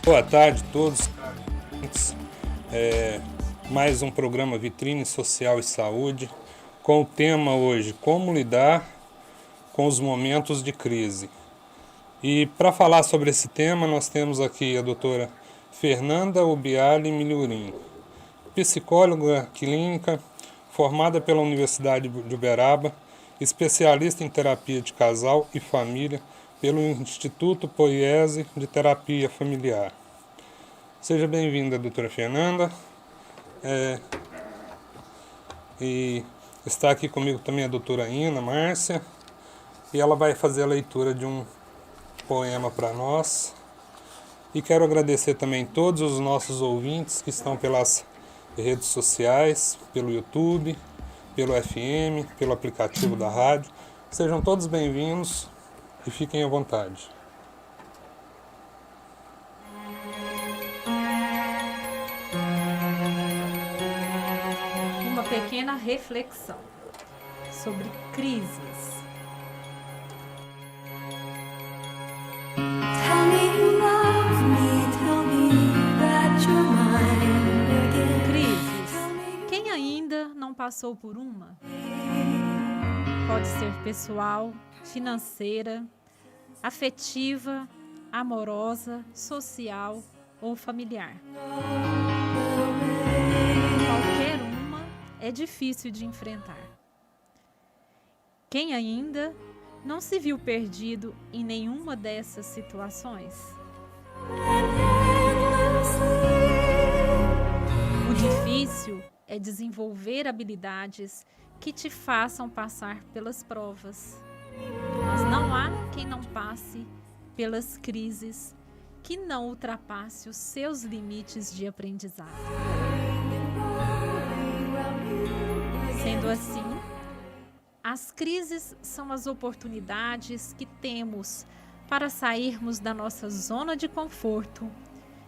Boa tarde a todos. Mais um programa Vitrine Social e Saúde, com o tema hoje, como lidar com os momentos de crise. E para falar sobre esse tema, nós temos aqui a doutora Fernanda Ubiali Milhurim, psicóloga clínica, formada pela Universidade de Uberaba, especialista em terapia de casal e família pelo Instituto Poiese de Terapia Familiar. Seja bem-vinda, doutora Fernanda. E está aqui comigo também a doutora Ina Márcia, e ela vai fazer a leitura de um poema para nós. E quero agradecer também todos os nossos ouvintes que estão pelas redes sociais, pelo YouTube, pelo FM, pelo aplicativo da rádio. Sejam todos bem-vindos e fiquem à vontade. Uma pequena reflexão sobre crises. Crises. Quem ainda não passou por uma? Pode ser pessoal, financeira, afetiva, amorosa, social ou familiar. Qualquer uma é difícil de enfrentar. Quem ainda não se viu perdido em nenhuma dessas situações? O difícil é desenvolver habilidades que te façam passar pelas provas. Mas não há quem não passe pelas crises que não ultrapasse os seus limites de aprendizado. Sendo assim, as crises são as oportunidades que temos para sairmos da nossa zona de conforto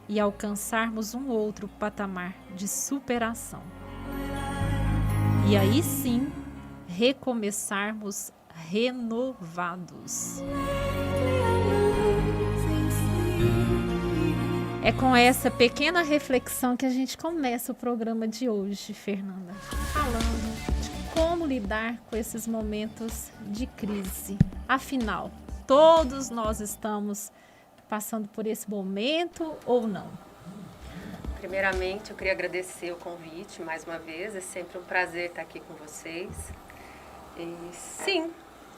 e alcançarmos um outro patamar de superação. E aí sim, recomeçarmos renovados. É com essa pequena reflexão que a gente começa o programa de hoje, Fernanda, falando de como lidar com esses momentos de crise. Afinal, todos nós estamos passando por esse momento ou não? Primeiramente, eu queria agradecer o convite mais uma vez. É sempre um prazer estar aqui com vocês. E sim,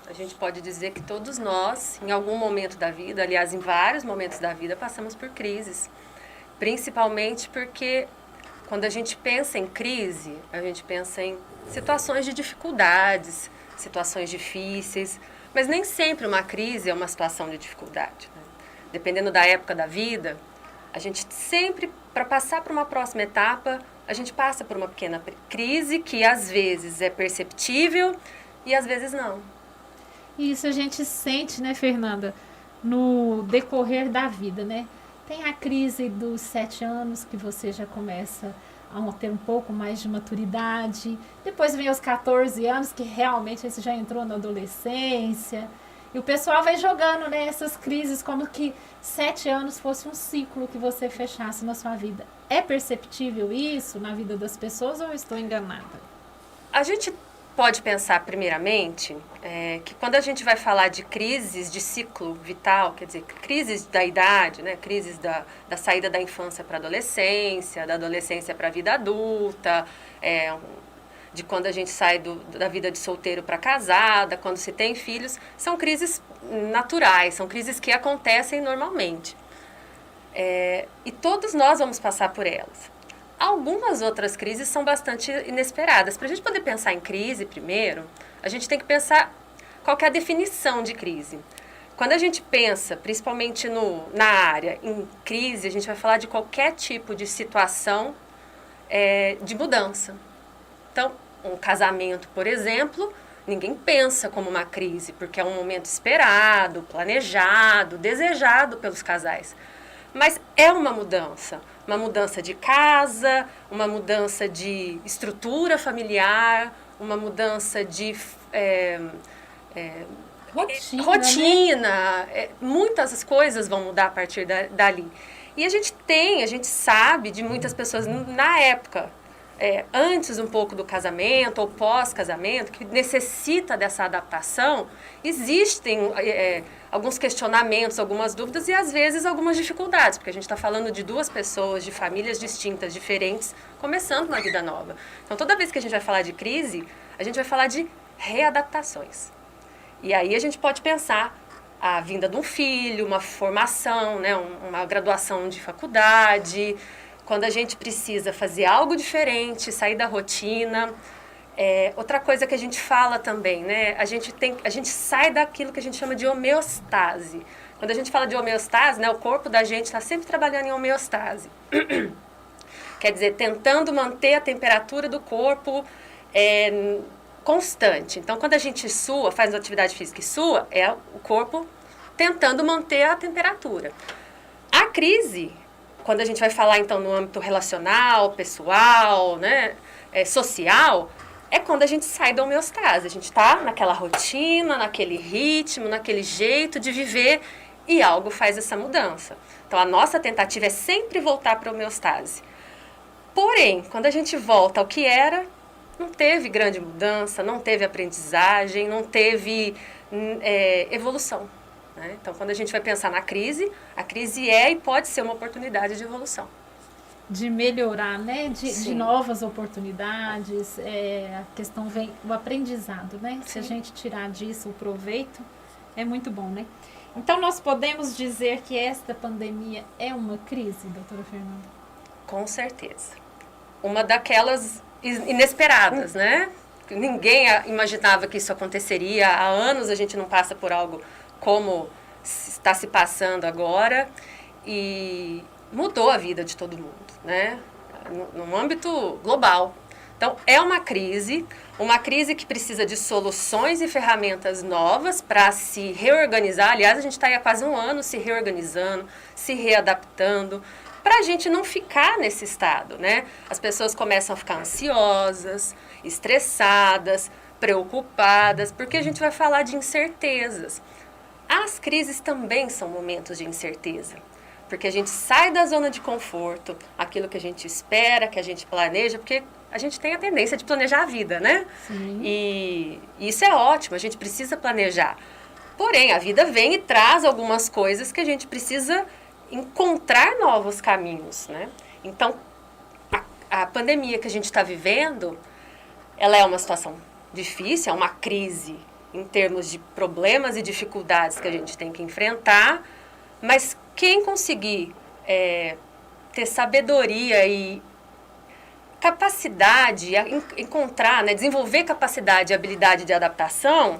a gente pode dizer que todos nós, em algum momento da vida, aliás, em vários momentos da vida, passamos por crises. Principalmente porque quando a gente pensa em crise, a gente pensa em situações de dificuldades, situações difíceis, mas nem sempre uma crise é uma situação de dificuldade, né? Dependendo da época da vida, a gente sempre, para passar para uma próxima etapa, a gente passa por uma pequena crise que às vezes é perceptível e às vezes não. Isso a gente sente, né, Fernanda, no decorrer da vida, né? Tem a crise dos 7 anos, que você já começa a ter um pouco mais de maturidade. Depois vem os 14 anos, que realmente você já entrou na adolescência. E o pessoal vai jogando, né, essas crises como que 7 anos fosse um ciclo que você fechasse na sua vida. É perceptível isso na vida das pessoas ou eu estou enganada? A gente pode pensar, primeiramente, que quando a gente vai falar de crises de ciclo vital, quer dizer, crises da idade, né, crises da saída da infância para a adolescência, da adolescência para a vida adulta, de quando a gente sai da vida de solteiro para casada, quando se tem filhos, são crises naturais, são crises que acontecem normalmente. E todos nós vamos passar por elas. Algumas outras crises são bastante inesperadas. Para a gente poder pensar em crise primeiro, a gente tem que pensar qual que é a definição de crise. Quando a gente pensa, principalmente na área, em crise, a gente vai falar de qualquer tipo de situação de mudança. Então, um casamento, por exemplo, ninguém pensa como uma crise, porque é um momento esperado, planejado, desejado pelos casais. Mas é uma mudança de casa, uma mudança de estrutura familiar, uma mudança de rotina. Muitas coisas vão mudar a partir dali. E a gente sabe de muitas pessoas na época, antes um pouco do casamento ou pós-casamento, que necessita dessa adaptação, existem alguns questionamentos, algumas dúvidas e às vezes algumas dificuldades, porque a gente está falando de duas pessoas, de famílias distintas, diferentes, começando uma vida nova. Então, toda vez que a gente vai falar de crise, a gente vai falar de readaptações. E aí a gente pode pensar a vinda de um filho, uma formação, né, uma graduação de faculdade, quando a gente precisa fazer algo diferente, sair da rotina. Outra coisa que a gente fala também, né, a gente sai daquilo que a gente chama de homeostase. Quando a gente fala de homeostase, né, o corpo da gente está sempre trabalhando em homeostase. Quer dizer, tentando manter a temperatura do corpo constante. Então, quando a gente sua, faz uma atividade física e sua, é o corpo tentando manter a temperatura. A crise, quando a gente vai falar, então, no âmbito relacional, pessoal, né, social, é quando a gente sai da homeostase. A gente está naquela rotina, naquele ritmo, naquele jeito de viver e algo faz essa mudança. Então, a nossa tentativa é sempre voltar para a homeostase. Porém, quando a gente volta ao que era, não teve grande mudança, não teve aprendizagem, não teve evolução. Né? Então, quando a gente vai pensar na crise, a crise e pode ser uma oportunidade de evolução. De melhorar, né? De novas oportunidades. A questão vem o aprendizado, né? Sim. Se a gente tirar disso o proveito, é muito bom, né? Então, nós podemos dizer que esta pandemia é uma crise, doutora Fernanda? Com certeza. Uma daquelas inesperadas, né? Ninguém imaginava que isso aconteceria. Há anos a gente não passa por algo como está se passando agora e mudou a vida de todo mundo, né? No âmbito global. Então, é uma crise que precisa de soluções e ferramentas novas para se reorganizar. Aliás, a gente está aí há quase um ano se reorganizando, se readaptando, para a gente não ficar nesse estado, né? As pessoas começam a ficar ansiosas, estressadas, preocupadas, porque a gente vai falar de incertezas. As crises também são momentos de incerteza, porque a gente sai da zona de conforto, aquilo que a gente espera, que a gente planeja, porque a gente tem a tendência de planejar a vida, né? Sim. E isso é ótimo, a gente precisa planejar. Porém, a vida vem e traz algumas coisas que a gente precisa encontrar novos caminhos, né? Então, a pandemia que a gente está vivendo, ela é uma situação difícil, é uma crise em termos de problemas e dificuldades que a gente tem que enfrentar, mas quem conseguir ter sabedoria e capacidade, encontrar, né, desenvolver capacidade e habilidade de adaptação,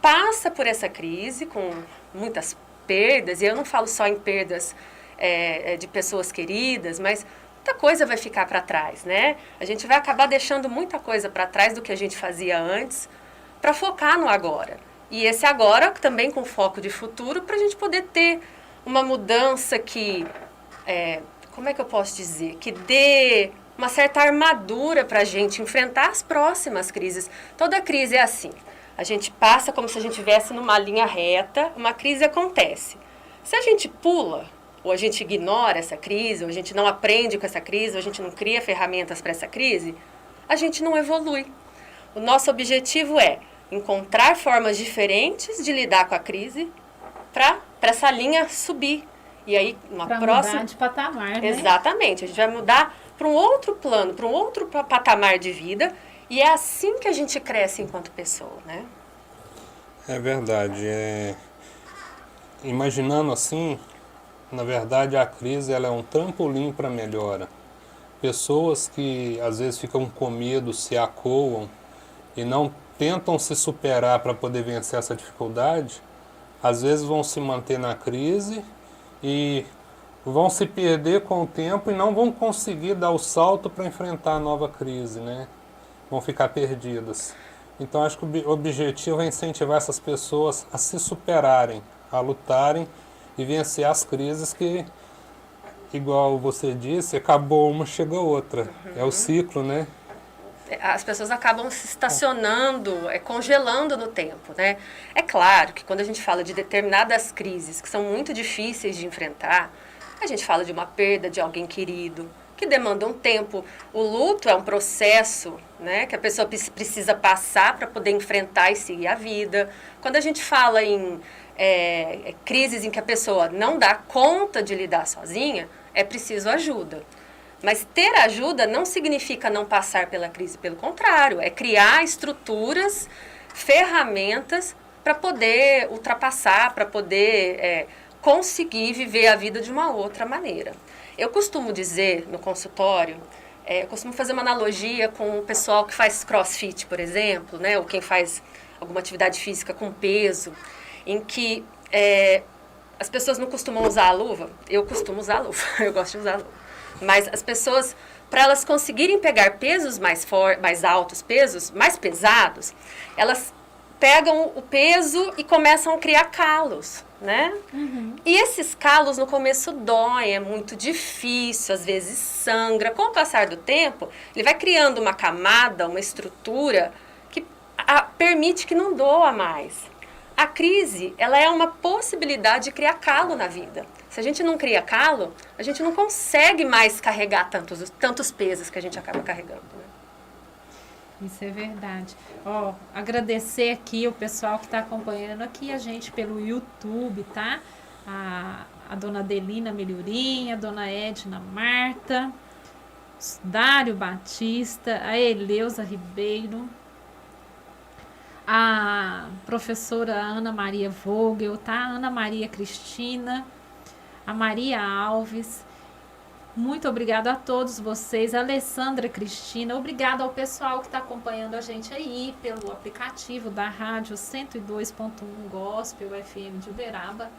passa por essa crise com muitas perdas, e eu não falo só em perdas de pessoas queridas, mas muita coisa vai ficar para trás, né? A gente vai acabar deixando muita coisa para trás do que a gente fazia antes para focar no agora. E esse agora também com foco de futuro para a gente poder ter uma mudança que, como é que eu posso dizer? Que dê uma certa armadura para a gente enfrentar as próximas crises. Toda crise é assim. A gente passa como se a gente estivesse numa linha reta, uma crise acontece. Se a gente pula, ou a gente ignora essa crise, ou a gente não aprende com essa crise, ou a gente não cria ferramentas para essa crise, a gente não evolui. O nosso objetivo é encontrar formas diferentes de lidar com a crise para essa linha subir. E aí, uma próxima... mudar de patamar, né? Exatamente. A gente vai mudar para um outro plano, para um outro patamar de vida. E é assim que a gente cresce enquanto pessoa, né? É verdade. Imaginando assim, na verdade a crise ela é um trampolim para a melhora. Pessoas que às vezes ficam com medo, se acuam e não tentam se superar para poder vencer essa dificuldade, às vezes vão se manter na crise e vão se perder com o tempo e não vão conseguir dar o salto para enfrentar a nova crise, né? Vão ficar perdidas. Então, acho que o objetivo é incentivar essas pessoas a se superarem, a lutarem e vencer as crises que, igual você disse, acabou uma, chega outra. Uhum. É o ciclo, né? As pessoas acabam se estacionando, congelando no tempo, né? É claro que quando a gente fala de determinadas crises que são muito difíceis de enfrentar, A gente fala de uma perda de alguém querido, que demanda um tempo. O luto é um processo, né, que a pessoa precisa passar para poder enfrentar e seguir a vida. Quando a gente fala em crises em que a pessoa não dá conta de lidar sozinha, é preciso ajuda. Mas ter ajuda não significa não passar pela crise, pelo contrário, é criar estruturas, ferramentas para poder ultrapassar, para poder conseguir viver a vida de uma outra maneira. Eu costumo dizer no consultório, eu costumo fazer uma analogia com o pessoal que faz crossfit, por exemplo, né, ou quem faz alguma atividade física com peso, em que as pessoas não costumam usar a luva. Eu costumo usar a luva, eu gosto de usar a luva. Mas as pessoas, para elas conseguirem pegar pesos mais altos, pesos mais pesados, elas pegam o peso e começam a criar calos, né? Uhum. E esses calos no começo doem, é muito difícil, às vezes sangra. Com o passar do tempo, ele vai criando uma camada, uma estrutura que permite que não doa mais. A crise, ela é uma possibilidade de criar calo na vida. Se a gente não cria calo, a gente não consegue mais carregar tantos pesos que a gente acaba carregando, né? Isso é verdade. Agradecer aqui o pessoal que está acompanhando aqui a gente pelo YouTube, tá? A dona Adelina Melhorinha, a dona Edna Marta, Dário Batista, a Eleusa Ribeiro, a professora Ana Maria Vogel, tá? A Ana Maria Cristina, a Maria Alves. Muito obrigada a todos vocês, a Alessandra Cristina, obrigada ao pessoal que está acompanhando a gente aí pelo aplicativo da rádio 102.1 Gospel FM de Uberaba.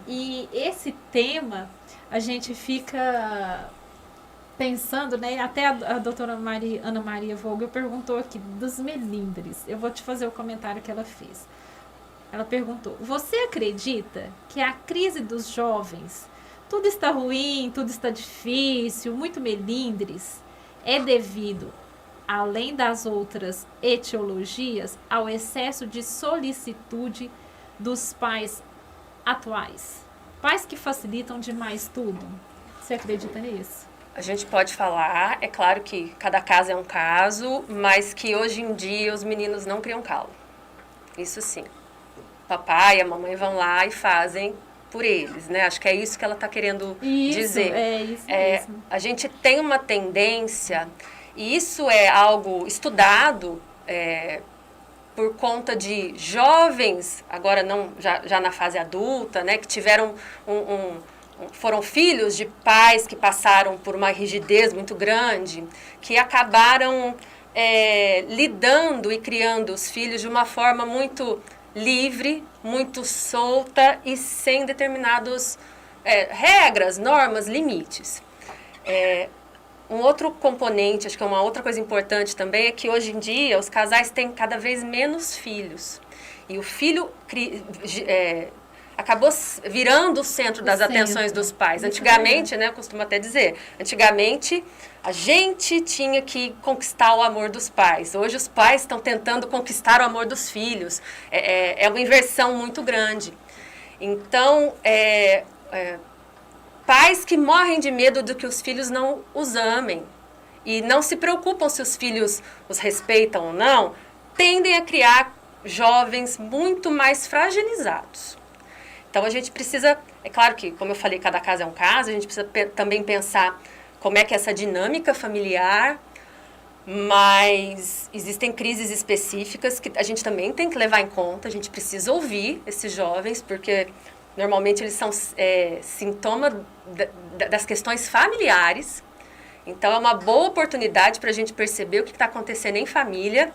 E esse tema, a gente fica pensando, né? Até a doutora Ana Maria Vogel perguntou aqui dos melindres. Eu vou te fazer o comentário que ela fez. Ela perguntou, você acredita que a crise dos jovens, tudo está ruim, tudo está difícil, muito melindres, é devido, além das outras etiologias, ao excesso de solicitude dos pais atuais? Pais que facilitam demais tudo. Você acredita nisso? A gente pode falar, é claro que cada caso é um caso, mas que hoje em dia os meninos não criam calo. Isso sim. O papai e a mamãe vão lá e fazem por eles, né? Acho que é isso que ela está querendo dizer. É isso mesmo. A gente tem uma tendência, e isso é algo estudado por conta de jovens, agora não já na fase adulta, né? Que tiveram foram filhos de pais que passaram por uma rigidez muito grande, que acabaram lidando e criando os filhos de uma forma muito livre, muito solta e sem determinadas regras, normas, limites. Um outro componente, acho que é uma outra coisa importante também, é que hoje em dia os casais têm cada vez menos filhos. E o filho acabou virando o centro das atenções dos pais. Antigamente, né, eu costumo até dizer, antigamente a gente tinha que conquistar o amor dos pais. Hoje os pais estão tentando conquistar o amor dos filhos. É uma inversão muito grande. Então, pais que morrem de medo de que os filhos não os amem e não se preocupam se os filhos os respeitam ou não, tendem a criar jovens muito mais fragilizados. Então, a gente precisa, é claro que, como eu falei, cada caso é um caso, a gente precisa também pensar como é que é essa dinâmica familiar, mas existem crises específicas que a gente também tem que levar em conta, a gente precisa ouvir esses jovens, porque normalmente eles são sintoma das questões familiares, então é uma boa oportunidade para a gente perceber o que está acontecendo em família,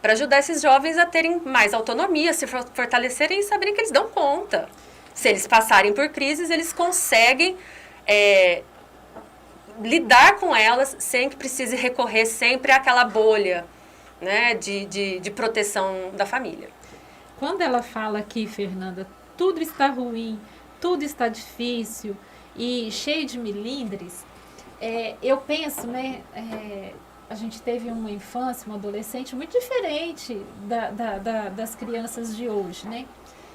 para ajudar esses jovens a terem mais autonomia, se fortalecerem e saberem que eles dão conta. Se eles passarem por crises, eles conseguem lidar com elas sem que precise recorrer sempre àquela bolha, né, de proteção da família. Quando ela fala aqui, Fernanda, tudo está ruim, tudo está difícil e cheio de melindres, eu penso, né... a gente teve uma infância, uma adolescente muito diferente das crianças de hoje, né?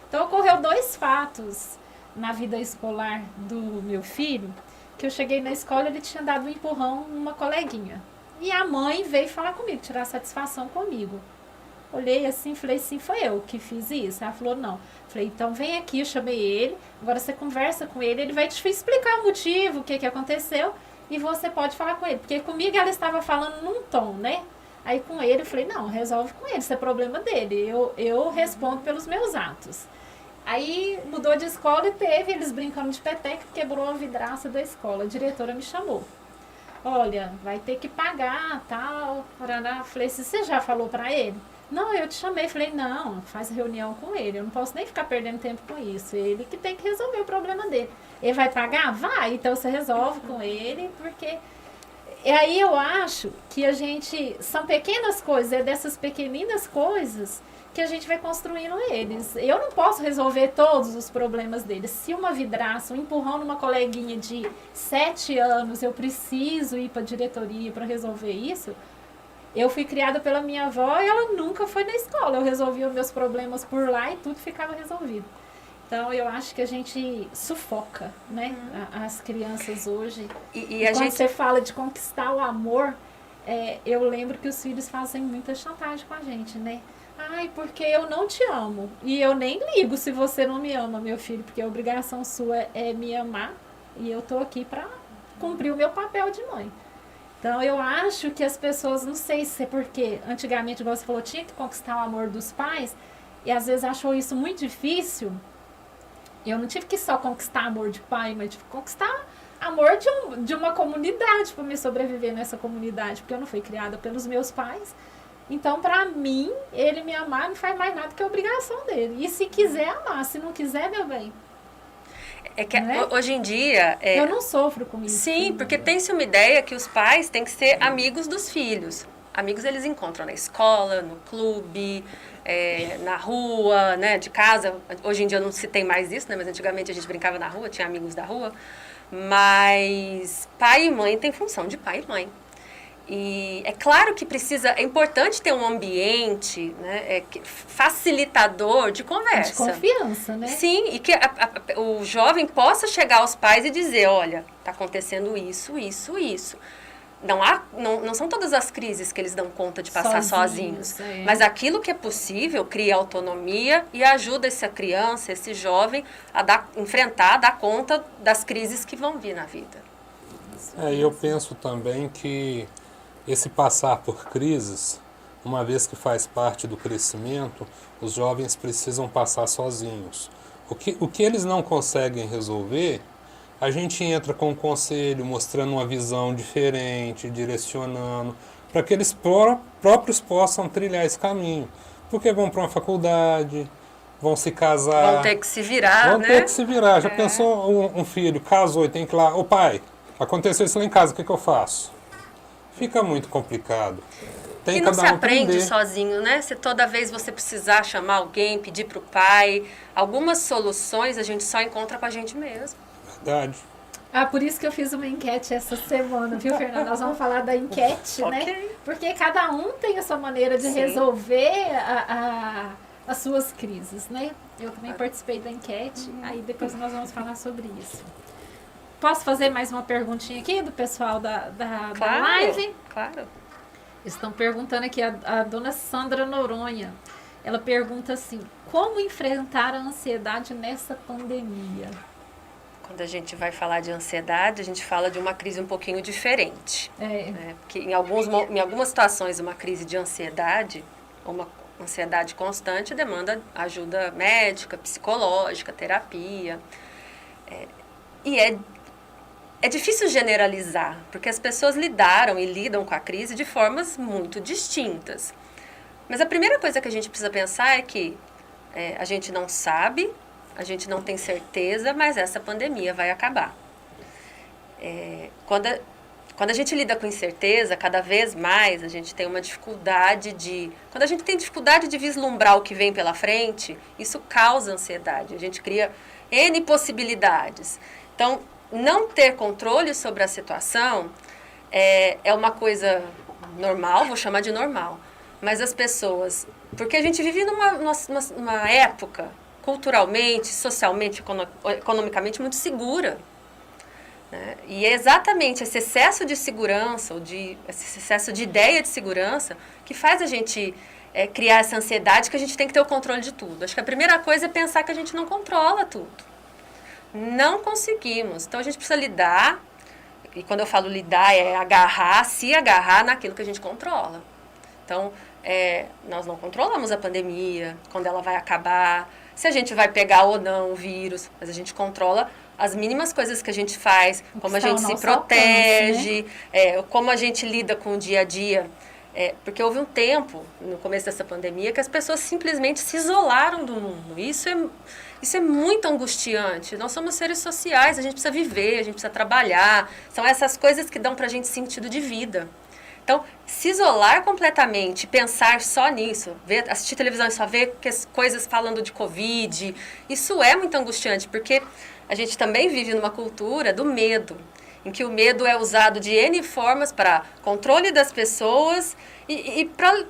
Então, ocorreu dois fatos na vida escolar do meu filho, que eu cheguei na escola, ele tinha dado um empurrão numa coleguinha. E a mãe veio falar comigo, tirar satisfação comigo. Olhei assim, falei assim, foi eu que fiz isso? Ela falou, não. Falei, então vem aqui, eu chamei ele, agora você conversa com ele, ele vai te explicar o motivo, o que aconteceu, e você pode falar com ele. Porque comigo ela estava falando num tom, né? Aí com ele eu falei, não, resolve com ele, isso é problema dele, eu respondo pelos meus atos. Aí mudou de escola e teve eles brincando de peteca, quebrou a vidraça da escola. A diretora me chamou. Olha, vai ter que pagar, tal. Paraná. Falei, você já falou pra ele? Não, eu te chamei. Falei, não, faz reunião com ele. Eu não posso nem ficar perdendo tempo com isso. Ele que tem que resolver o problema dele. Ele vai pagar? Vai. Então você resolve com ele, porque... E aí eu acho que a gente... São pequenas coisas, é dessas pequeninas coisas que a gente vai construindo eles. Eu não posso resolver todos os problemas deles. Se uma vidraça, um empurrão numa coleguinha de 7 anos, eu preciso ir para a diretoria para resolver isso, eu fui criada pela minha avó e ela nunca foi na escola. Eu resolvia os meus problemas por lá e tudo ficava resolvido. Então, eu acho que a gente sufoca, né, as crianças hoje. E quando você fala de conquistar o amor, eu lembro que os filhos fazem muita chantagem com a gente, né? Ai, porque eu não te amo. E eu nem ligo se você não me ama, meu filho, porque a obrigação sua é me amar e eu tô aqui para cumprir o meu papel de mãe. Então, eu acho que as pessoas, não sei se é porque antigamente, igual você falou, tinha que conquistar o amor dos pais e às vezes achou isso muito difícil. Eu não tive que só conquistar amor de pai, mas tive que conquistar amor de uma comunidade para me sobreviver nessa comunidade, porque eu não fui criada pelos meus pais. Então, pra mim, ele me amar não faz mais nada que a obrigação dele. E se quiser amar, se não quiser, meu bem. É que hoje em dia... eu não sofro com isso. Sim, porque tem-se uma ideia que os pais têm que ser amigos dos filhos. Amigos eles encontram na escola, no clube, na rua, né, de casa. Hoje em dia não se tem mais isso, né, mas antigamente a gente brincava na rua, tinha amigos da rua. Mas pai e mãe têm função de pai e mãe. E é claro que é importante ter um ambiente, né, facilitador de conversa. De confiança, né? Sim, e que o jovem possa chegar aos pais e dizer, olha, está acontecendo isso, isso, isso. Não são todas as crises que eles dão conta de passar sozinhos. Mas aquilo que é possível cria autonomia e ajuda essa criança, esse jovem, a dar conta das crises que vão vir na vida. Eu penso também que esse passar por crises, uma vez que faz parte do crescimento, os jovens precisam passar sozinhos. O que eles não conseguem resolver, a gente entra com um conselho, mostrando uma visão diferente, direcionando, para que eles próprios possam trilhar esse caminho. Porque vão para uma faculdade, vão se casar... Vão ter que se virar, né? Vão ter que se virar. Já pensou um filho, casou e tem que ir lá... Ô pai, aconteceu isso lá em casa, o que eu faço? Fica muito complicado. E não se aprende sozinho, né? Se toda vez você precisar chamar alguém, pedir para o pai, algumas soluções a gente só encontra com a gente mesmo. Verdade. Por isso que eu fiz uma enquete essa semana, viu, Fernanda? Nós vamos falar da enquete, né? Porque cada um tem a sua maneira de resolver as suas crises, né? Eu também participei da enquete, aí depois nós vamos falar sobre isso. Posso fazer mais uma perguntinha aqui do pessoal da live? Claro. Estão perguntando aqui, a dona Sandra Noronha, ela pergunta assim, como enfrentar a ansiedade nessa pandemia? Quando a gente vai falar de ansiedade, a gente fala de uma crise um pouquinho diferente. Né? Porque em algumas situações, uma crise de ansiedade, uma ansiedade constante, demanda ajuda médica, psicológica, terapia. E é difícil generalizar, porque as pessoas lidaram e lidam com a crise de formas muito distintas. Mas a primeira coisa que a gente precisa pensar é que a gente não sabe, a gente não tem certeza, mas essa pandemia vai acabar. Quando a gente lida com incerteza, cada vez mais a gente tem uma dificuldade de... Quando a gente tem dificuldade de vislumbrar o que vem pela frente, isso causa ansiedade. A gente cria N possibilidades. Então, não ter controle sobre a situação é uma coisa normal, vou chamar de normal. Mas as pessoas... Porque a gente vive numa época culturalmente, socialmente, economicamente muito segura. Né? E é exatamente esse excesso de segurança, esse excesso de ideia de segurança, que faz a gente criar essa ansiedade que a gente tem que ter o controle de tudo. Acho que a primeira coisa é pensar que a gente não controla tudo. Não conseguimos. Então a gente precisa lidar, e quando eu falo lidar é se agarrar naquilo que a gente controla. Então, nós não controlamos a pandemia, quando ela vai acabar, se a gente vai pegar ou não o vírus, mas a gente controla as mínimas coisas que a gente faz, como a gente se protege, alcance, né? Como a gente lida com o dia a dia. Porque houve um tempo, no começo dessa pandemia, que as pessoas simplesmente se isolaram do mundo. Isso é muito angustiante. Nós somos seres sociais, a gente precisa viver, a gente precisa trabalhar. São essas coisas que dão pra gente sentido de vida. Então, se isolar completamente, pensar só nisso, assistir televisão e só ver coisas falando de Covid, isso é muito angustiante, porque a gente também vive numa cultura do medo, em que o medo é usado de N formas para controle das pessoas e para...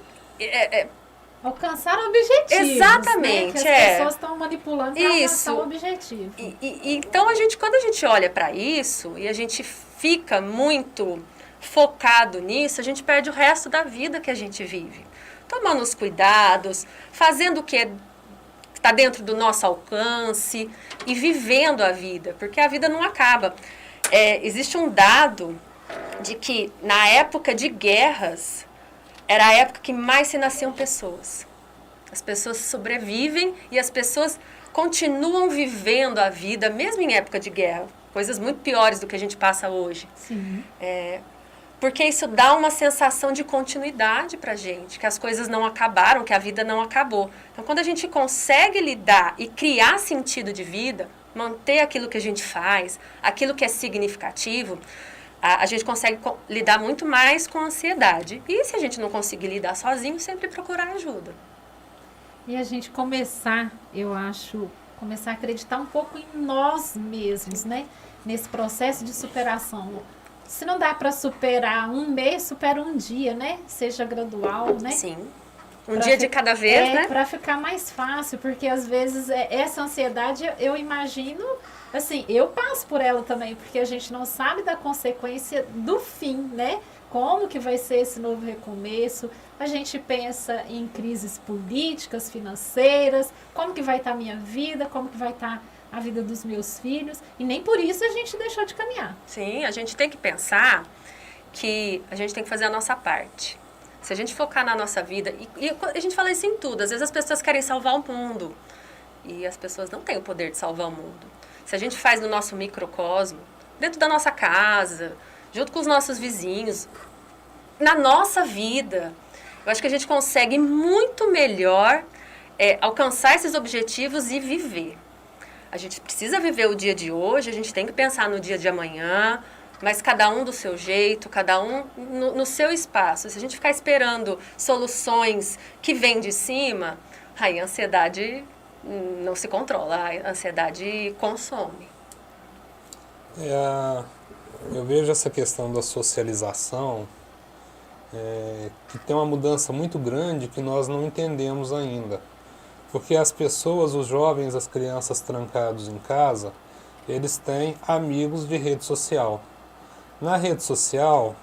alcançar objetivos. Exatamente. Né? Que as pessoas estão manipulando para alcançar o objetivo. Então, quando a gente olha para isso e a gente fica muito focado nisso, a gente perde o resto da vida que a gente vive. Tomando os cuidados, fazendo o que está dentro do nosso alcance e vivendo a vida, porque a vida não acaba. Existe um dado de que na época de guerras era a época que mais se nasciam pessoas. As pessoas sobrevivem e as pessoas continuam vivendo a vida, mesmo em época de guerra. Coisas muito piores do que a gente passa hoje. Sim. Porque isso dá uma sensação de continuidade pra gente, que as coisas não acabaram, que a vida não acabou. Então, quando a gente consegue lidar e criar sentido de vida, manter aquilo que a gente faz, aquilo que é significativo, a gente consegue lidar muito mais com a ansiedade. E se a gente não conseguir lidar sozinho, sempre procurar ajuda. E a gente começar a acreditar um pouco em nós mesmos, né? Nesse processo de superação. Se não dá para superar um mês, supera um dia, né? Seja gradual, né? Sim. Um dia de cada vez, né? Para ficar mais fácil, porque às vezes essa ansiedade, eu imagino, assim, eu passo por ela também, porque a gente não sabe da consequência do fim, né? Como que vai ser esse novo recomeço? A gente pensa em crises políticas, financeiras, como que vai estar a minha vida, como que vai estar a vida dos meus filhos, e nem por isso a gente deixou de caminhar. Sim, a gente tem que pensar que a gente tem que fazer a nossa parte. Se a gente focar na nossa vida, e a gente fala isso em tudo, às vezes as pessoas querem salvar o mundo, e as pessoas não têm o poder de salvar o mundo. Se a gente faz no nosso microcosmo, dentro da nossa casa, junto com os nossos vizinhos, na nossa vida, eu acho que a gente consegue muito melhor alcançar esses objetivos e viver. A gente precisa viver o dia de hoje, a gente tem que pensar no dia de amanhã, mas cada um do seu jeito, cada um no seu espaço. Se a gente ficar esperando soluções que vêm de cima, aí a ansiedade não se controla, a ansiedade consome. Eu vejo essa questão da socialização, que tem uma mudança muito grande que nós não entendemos ainda. Porque as pessoas, os jovens, as crianças trancados em casa, eles têm amigos de rede social. Na rede social,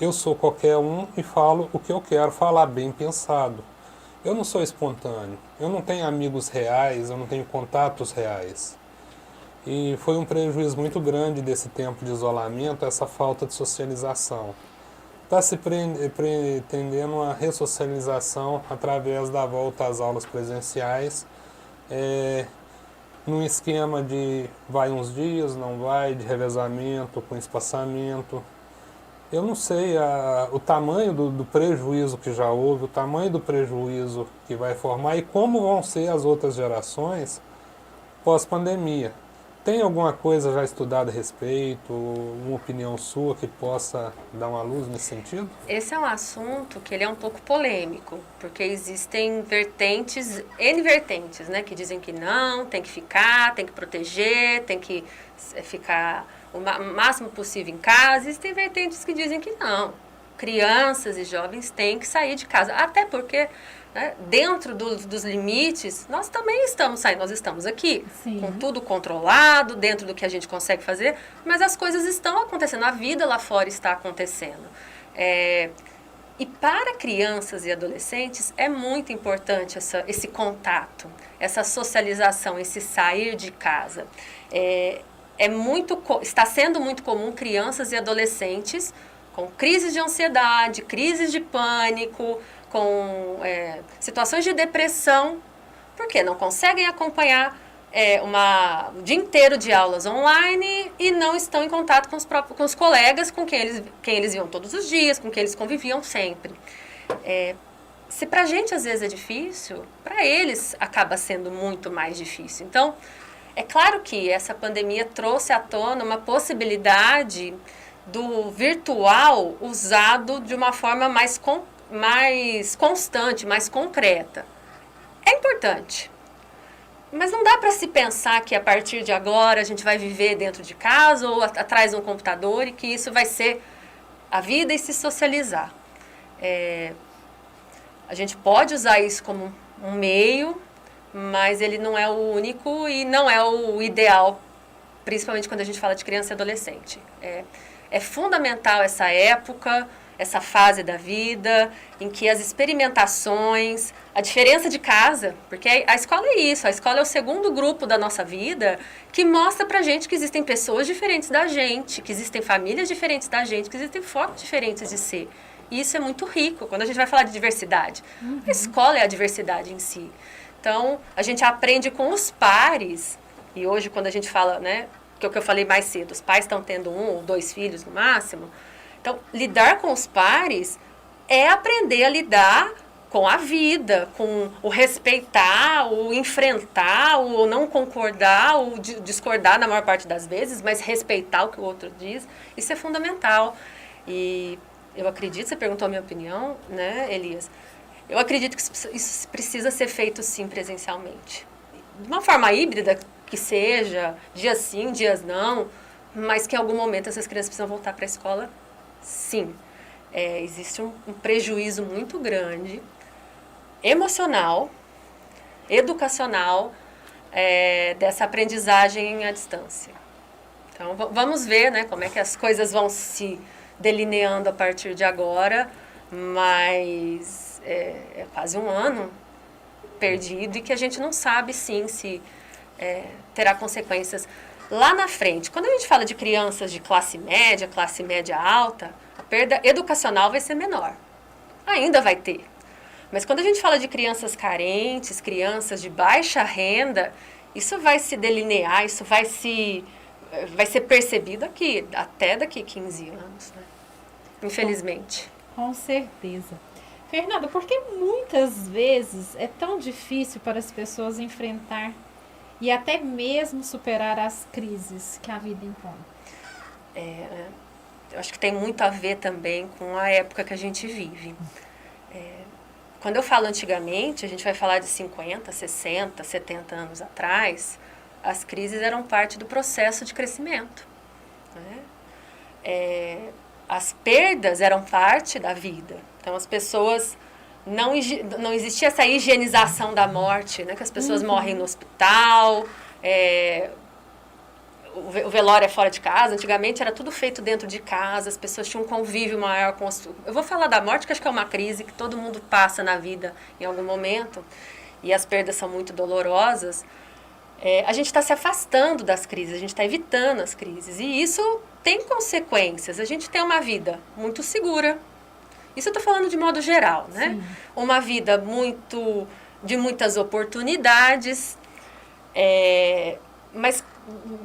eu sou qualquer um e falo o que eu quero falar, bem pensado. Eu não sou espontâneo, eu não tenho amigos reais, eu não tenho contatos reais. E foi um prejuízo muito grande desse tempo de isolamento, essa falta de socialização. Está se pretendendo uma ressocialização através da volta às aulas presenciais, num esquema de vai uns dias, não vai, de revezamento, com espaçamento. Eu não sei o tamanho do prejuízo que já houve, o tamanho do prejuízo que vai formar e como vão ser as outras gerações pós-pandemia. Tem alguma coisa já estudada a respeito, uma opinião sua que possa dar uma luz nesse sentido? Esse é um assunto que ele é um pouco polêmico, porque existem N vertentes, né, que dizem que não, tem que ficar, tem que proteger, tem que ficar o máximo possível em casa. Existem vertentes que dizem que não, crianças e jovens têm que sair de casa. Até porque, né, dentro dos limites, nós também estamos saindo, nós estamos aqui, Sim. com tudo controlado, dentro do que a gente consegue fazer, mas as coisas estão acontecendo, a vida lá fora está acontecendo. E para crianças e adolescentes é muito importante esse contato, essa socialização, esse sair de casa. Está sendo muito comum crianças e adolescentes com crises de ansiedade, crises de pânico, com situações de depressão, porque não conseguem acompanhar o dia inteiro de aulas online e não estão em contato com os colegas com quem eles viam todos os dias, com quem eles conviviam sempre. Se para a gente às vezes é difícil, para eles acaba sendo muito mais difícil. Então, é claro que essa pandemia trouxe à tona uma possibilidade do virtual usado de uma forma mais constante, mais concreta. É importante. Mas não dá para se pensar que a partir de agora a gente vai viver dentro de casa ou atrás de um computador e que isso vai ser a vida e se socializar. A gente pode usar isso como um meio, mas ele não é o único e não é o ideal, principalmente quando a gente fala de criança e adolescente. É fundamental essa época, essa fase da vida, em que as experimentações, a diferença de casa, porque a escola é isso, a escola é o segundo grupo da nossa vida que mostra pra gente que existem pessoas diferentes da gente, que existem famílias diferentes da gente, que existem formas diferentes de ser. E isso é muito rico, quando a gente vai falar de diversidade. A escola é a diversidade em si. Então, a gente aprende com os pares, e hoje quando a gente fala, né, que é o que eu falei mais cedo, os pais estão tendo 1 ou 2 filhos no máximo. Então, lidar com os pares é aprender a lidar com a vida, com o respeitar, o enfrentar, o não concordar, o discordar na maior parte das vezes, mas respeitar o que o outro diz. Isso é fundamental. E eu acredito, você perguntou a minha opinião, né, Elias? Eu acredito que isso precisa ser feito, sim, presencialmente. De uma forma híbrida, que seja, dias sim, dias não, mas que em algum momento essas crianças precisam voltar para a escola, sim. Existe um prejuízo muito grande, emocional, educacional, dessa aprendizagem à distância. Então, vamos ver, né, como é que as coisas vão se delineando a partir de agora, mas é quase um ano perdido e que a gente não sabe, sim, se terá consequências lá na frente. Quando a gente fala de crianças de classe média alta, a perda educacional vai ser menor. Ainda vai ter. Mas quando a gente fala de crianças carentes, crianças de baixa renda, isso vai se delinear, isso vai ser percebido até daqui 15 anos, né? Infelizmente. Com certeza. Fernanda, por que muitas vezes é tão difícil para as pessoas enfrentar e até mesmo superar as crises que a vida impõe? Eu acho que tem muito a ver também com a época que a gente vive. Quando eu falo antigamente, a gente vai falar de 50, 60, 70 anos atrás, as crises eram parte do processo de crescimento, né? As perdas eram parte da vida. Então, as pessoas... Não existia essa higienização da morte, né? Que as pessoas morrem no hospital, o velório é fora de casa. Antigamente era tudo feito dentro de casa, as pessoas tinham um convívio maior com os... Eu vou falar da morte, que acho que é uma crise que todo mundo passa na vida em algum momento, e as perdas são muito dolorosas. A gente está se afastando das crises, a gente está evitando as crises, e isso tem consequências. A gente tem uma vida muito segura. Isso eu estou falando de modo geral, né? Sim. Uma vida de muitas oportunidades, mas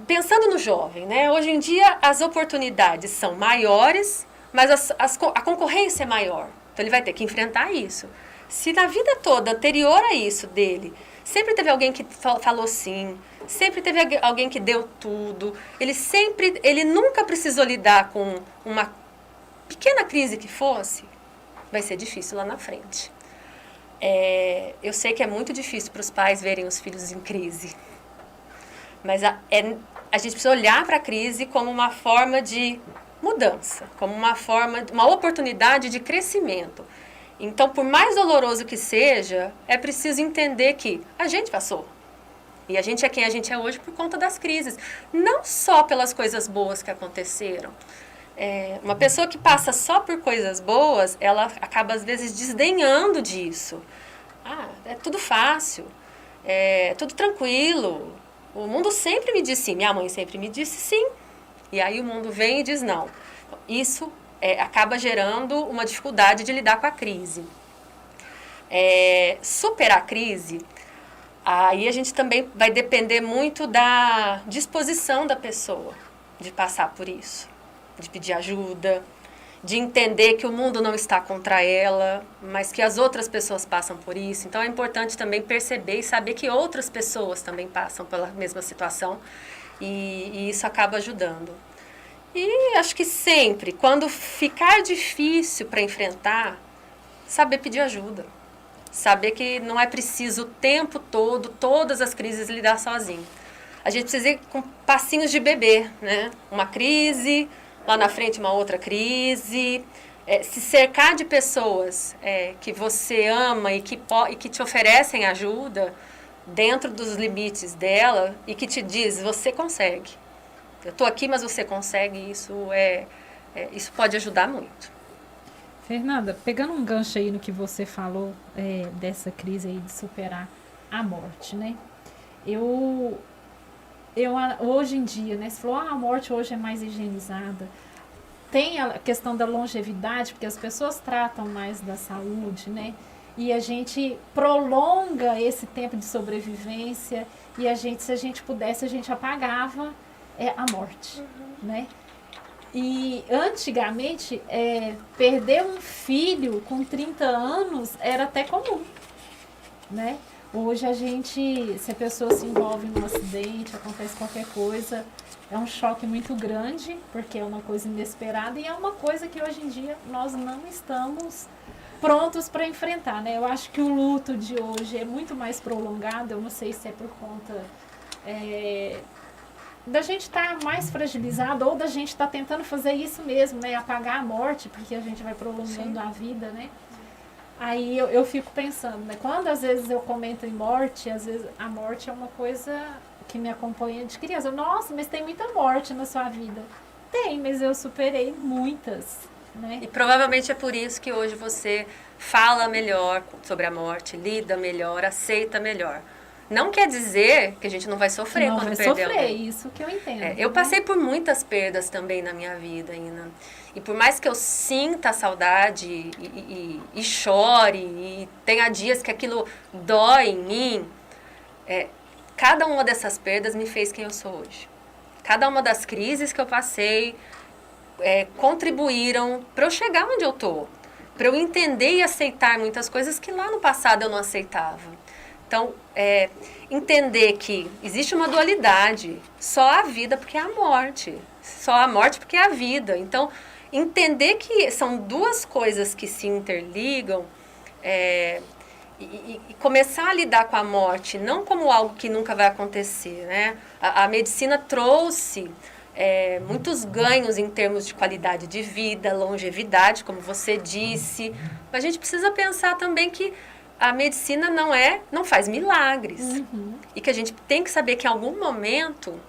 pensando no jovem, né? Hoje em dia as oportunidades são maiores, mas a concorrência é maior. Então ele vai ter que enfrentar isso. Se na vida toda anterior a isso dele, sempre teve alguém que falou sim, sempre teve alguém que deu tudo, ele nunca precisou lidar com uma pequena crise que fosse, vai ser difícil lá na frente. Eu sei que é muito difícil para os pais verem os filhos em crise, mas a gente precisa olhar para a crise como uma forma de mudança, como uma forma, uma oportunidade de crescimento. Então, por mais doloroso que seja, é preciso entender que a gente passou. E a gente é quem a gente é hoje por conta das crises. Não só pelas coisas boas que aconteceram. Uma pessoa que passa só por coisas boas, ela acaba às vezes desdenhando disso. É tudo fácil, é tudo tranquilo. O mundo sempre me disse sim, minha mãe sempre me disse sim. E aí o mundo vem e diz não. Isso acaba gerando uma dificuldade de lidar com a crise. Superar a crise, aí a gente também vai depender muito da disposição da pessoa de passar por isso, de pedir ajuda, de entender que o mundo não está contra ela, mas que as outras pessoas passam por isso. Então é importante também perceber e saber que outras pessoas também passam pela mesma situação e isso acaba ajudando. E acho que sempre, quando ficar difícil para enfrentar, saber pedir ajuda. Saber que não é preciso o tempo todo, todas as crises, lidar sozinho. A gente precisa ir com passinhos de bebê, né? Uma crise, lá na frente uma outra crise. Se cercar de pessoas que você ama e que te oferecem ajuda dentro dos limites dela e que te diz, você consegue. Eu estou aqui, mas você consegue. Isso pode ajudar muito. Fernanda, pegando um gancho aí no que você falou dessa crise aí de superar a morte, né? Hoje em dia, né? Você falou, a morte hoje é mais higienizada. Tem a questão da longevidade, porque as pessoas tratam mais da saúde, né? E a gente prolonga esse tempo de sobrevivência e se a gente pudesse, a gente apagava a morte, né? E antigamente, perder um filho com 30 anos era até comum, né? Hoje se a pessoa se envolve num acidente, acontece qualquer coisa, é um choque muito grande, porque é uma coisa inesperada e é uma coisa que hoje em dia nós não estamos prontos para enfrentar, né? Eu acho que o luto de hoje é muito mais prolongado, eu não sei se é por conta da gente estar mais fragilizado ou da gente estar tentando fazer isso mesmo, né? Apagar a morte, porque a gente vai prolongando a vida, né? Aí eu fico pensando, né? Quando às vezes eu comento em morte, às vezes a morte é uma coisa que me acompanha de criança. Nossa, mas tem muita morte na sua vida. Tem, mas eu superei muitas, né? E provavelmente é por isso que hoje você fala melhor sobre a morte, lida melhor, aceita melhor. Não quer dizer que a gente não vai sofrer quando perdeu. Não vai sofrer, isso que eu entendo. Eu passei por muitas perdas também na minha vida, Ina. E por mais que eu sinta a saudade e chore, e tenha dias que aquilo dói em mim, cada uma dessas perdas me fez quem eu sou hoje. Cada uma das crises que eu passei contribuíram para eu chegar onde eu tô, para eu entender e aceitar muitas coisas que lá no passado eu não aceitava. Então, entender que existe uma dualidade, só a vida porque é a morte, só a morte porque é a vida. Então, entender que são duas coisas que se interligam e começar a lidar com a morte não como algo que nunca vai acontecer, né? A medicina trouxe muitos ganhos em termos de qualidade de vida, longevidade, como você disse, mas a gente precisa pensar também que a medicina não faz milagres. Uhum. E que a gente tem que saber que em algum momento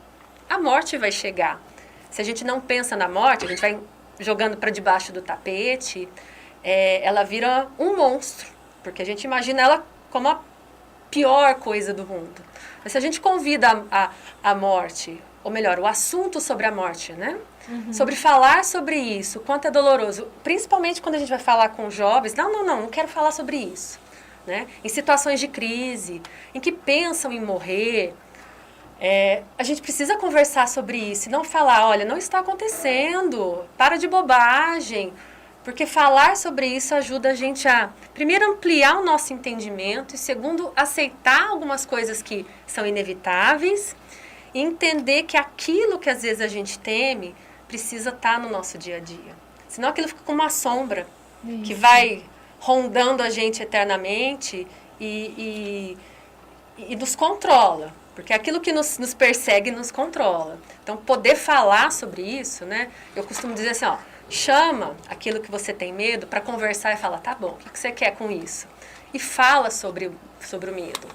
a morte vai chegar. Se a gente não pensa na morte, a gente vai jogando para debaixo do tapete, ela vira um monstro, porque a gente imagina ela como a pior coisa do mundo. Mas se a gente convida a morte, ou melhor, o assunto sobre a morte, né? Uhum. Sobre falar sobre isso, quanto é doloroso, principalmente quando a gente vai falar com jovens, não quero falar sobre isso. Né? Em situações de crise, em que pensam em morrer, a gente precisa conversar sobre isso e não falar, olha, não está acontecendo, para de bobagem, porque falar sobre isso ajuda a gente a, primeiro, ampliar o nosso entendimento e, segundo, aceitar algumas coisas que são inevitáveis e entender que aquilo que às vezes a gente teme precisa estar no nosso dia a dia. Senão aquilo fica como uma sombra que vai rondando a gente eternamente e nos controla. Porque é aquilo que nos persegue nos controla. Então, poder falar sobre isso, né? Eu costumo dizer assim, ó, chama aquilo que você tem medo para conversar e falar, tá bom, o que você quer com isso? E fala sobre o medo.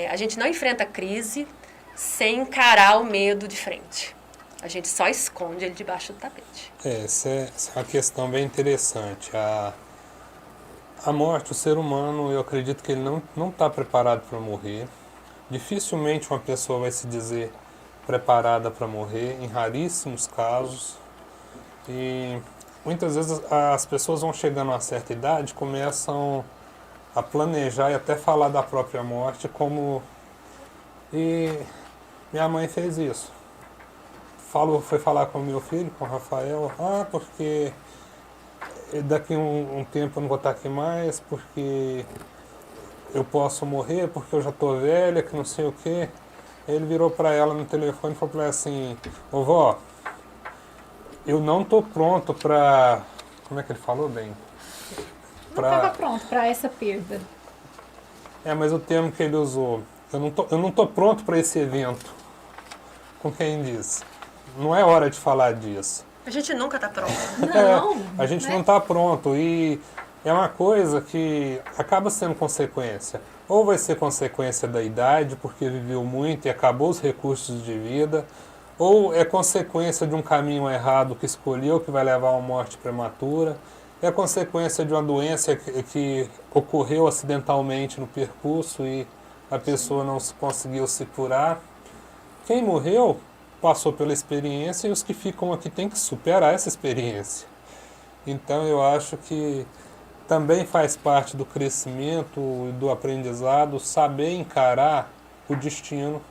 A gente não enfrenta crise sem encarar o medo de frente. A gente só esconde ele debaixo do tapete. Essa é uma questão bem interessante. A morte, o ser humano, eu acredito que ele não está preparado para morrer. Dificilmente uma pessoa vai se dizer preparada para morrer, em raríssimos casos. E muitas vezes as pessoas vão chegando a uma certa idade, começam a planejar e até falar da própria morte como... E minha mãe fez isso. Foi falar com o meu filho, com o Rafael, porque daqui um tempo eu não vou estar aqui mais, porque eu posso morrer, porque eu já estou velha, que não sei o quê. Ele virou para ela no telefone e falou para ela assim, ô vó, eu não estou pronto para... Como é que ele falou bem? Não estava pronto para essa perda. Mas o termo que ele usou, eu não tô pronto para esse evento. Com quem diz? Não é hora de falar disso. A gente nunca está pronto. Não, a gente né? não está pronto e é uma coisa que acaba sendo consequência. Ou vai ser consequência da idade, porque viveu muito e acabou os recursos de vida, ou é consequência de um caminho errado que escolheu, que vai levar a uma morte prematura, é consequência de uma doença que ocorreu acidentalmente no percurso e a pessoa não conseguiu se curar. Quem morreu passou pela experiência e os que ficam aqui têm que superar essa experiência. Então eu acho que também faz parte do crescimento e do aprendizado saber encarar o destino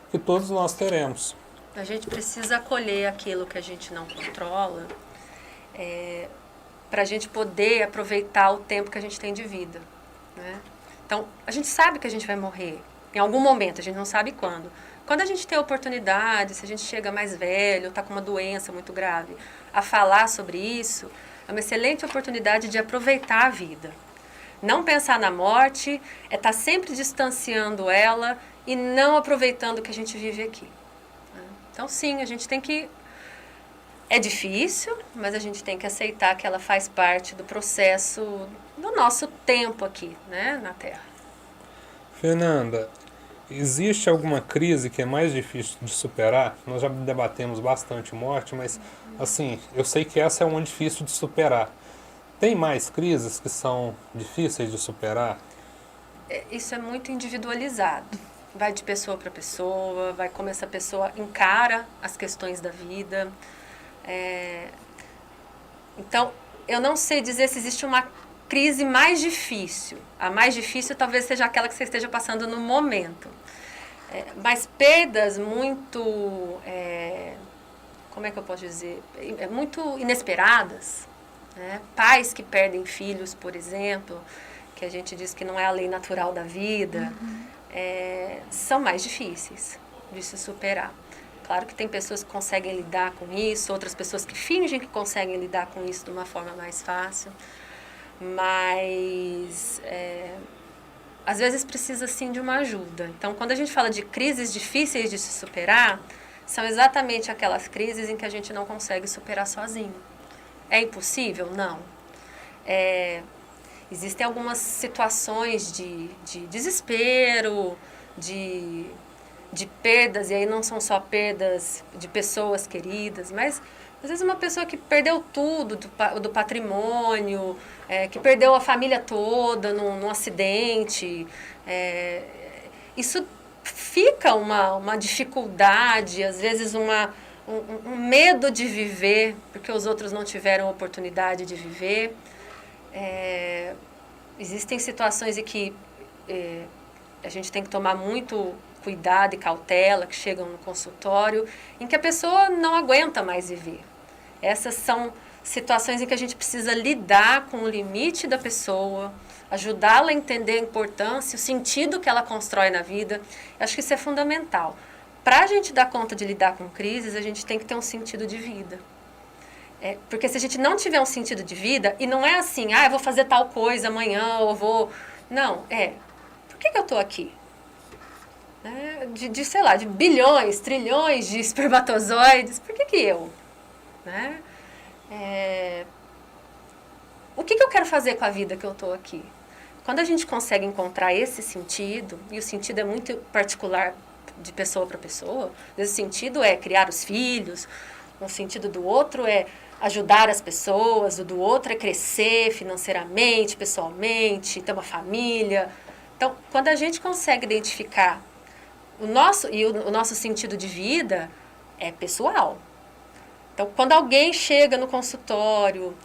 que todos nós teremos. A gente precisa acolher aquilo que a gente não controla, para a gente poder aproveitar o tempo que a gente tem de vida, né? Então, a gente sabe que a gente vai morrer em algum momento, a gente não sabe quando. Quando a gente tem a oportunidade, se a gente chega mais velho, está com uma doença muito grave, a falar sobre isso, é uma excelente oportunidade de aproveitar a vida. Não pensar na morte, é estar sempre distanciando ela e não aproveitando o que a gente vive aqui. Então, sim, a gente tem que... É difícil, mas a gente tem que aceitar que ela faz parte do processo do nosso tempo aqui, né, na Terra. Fernanda, existe alguma crise que é mais difícil de superar? Nós já debatemos bastante morte, mas assim, eu sei que essa é uma difícil de superar. Tem mais crises que são difíceis de superar? Isso é muito individualizado. Vai de pessoa para pessoa, vai como essa pessoa encara as questões da vida. Então, eu não sei dizer se existe uma crise mais difícil. A mais difícil talvez seja aquela que você esteja passando no momento. Mas perdas muito, como é que eu posso dizer? Muito inesperadas, né? Pais que perdem filhos, por exemplo, que a gente diz que não é a lei natural da vida, são mais difíceis de se superar. Claro que tem pessoas que conseguem lidar com isso, outras pessoas que fingem que conseguem lidar com isso de uma forma mais fácil, mas às vezes precisa sim de uma ajuda. Então, quando a gente fala de crises difíceis de se superar, são exatamente aquelas crises em que a gente não consegue superar sozinho. É impossível? Não. Existem algumas situações de desespero, de perdas, e aí não são só perdas de pessoas queridas, mas às vezes uma pessoa que perdeu tudo do patrimônio, que perdeu a família toda num acidente, isso fica uma dificuldade, às vezes um medo de viver, porque os outros não tiveram oportunidade de viver. Existem situações em que a gente tem que tomar muito cuidado e cautela, que chegam no consultório, em que a pessoa não aguenta mais viver. Essas são situações em que a gente precisa lidar com o limite da pessoa, ajudá-la a entender a importância, o sentido que ela constrói na vida. Eu acho que isso é fundamental. Para a gente dar conta de lidar com crises, a gente tem que ter um sentido de vida. Porque se a gente não tiver um sentido de vida, e não é assim, eu vou fazer tal coisa amanhã, ou vou... Não, por que eu estou aqui? né? Sei lá, de bilhões, trilhões de espermatozoides, por que eu? Né? O que eu quero fazer com a vida que eu estou aqui? Quando a gente consegue encontrar esse sentido, e o sentido é muito particular de pessoa para pessoa, esse sentido é criar os filhos, um sentido do outro é ajudar as pessoas, o do outro é crescer financeiramente, pessoalmente, ter uma família. Então, quando a gente consegue identificar o nosso sentido de vida é pessoal. Então, quando alguém chega no consultório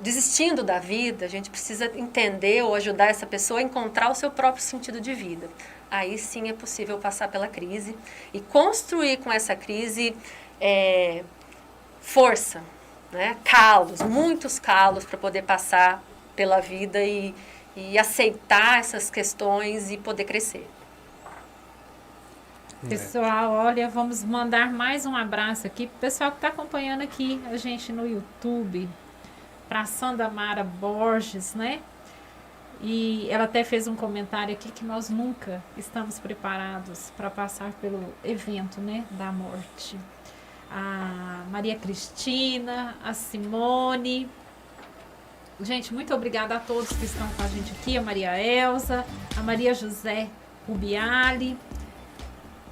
desistindo da vida, a gente precisa entender ou ajudar essa pessoa a encontrar o seu próprio sentido de vida. Aí sim é possível passar pela crise e construir com essa crise força, né? Calos, muitos calos para poder passar pela vida e aceitar essas questões e poder crescer. Pessoal, olha, vamos mandar mais um abraço aqui pro pessoal que está acompanhando aqui a gente no YouTube, para Sandra Mara Borges, né? E ela até fez um comentário aqui que nós nunca estamos preparados para passar pelo evento, né, da morte. A Maria Cristina, a Simone. Gente, muito obrigada a todos que estão com a gente aqui, a Maria Elza, a Maria José Rubiali.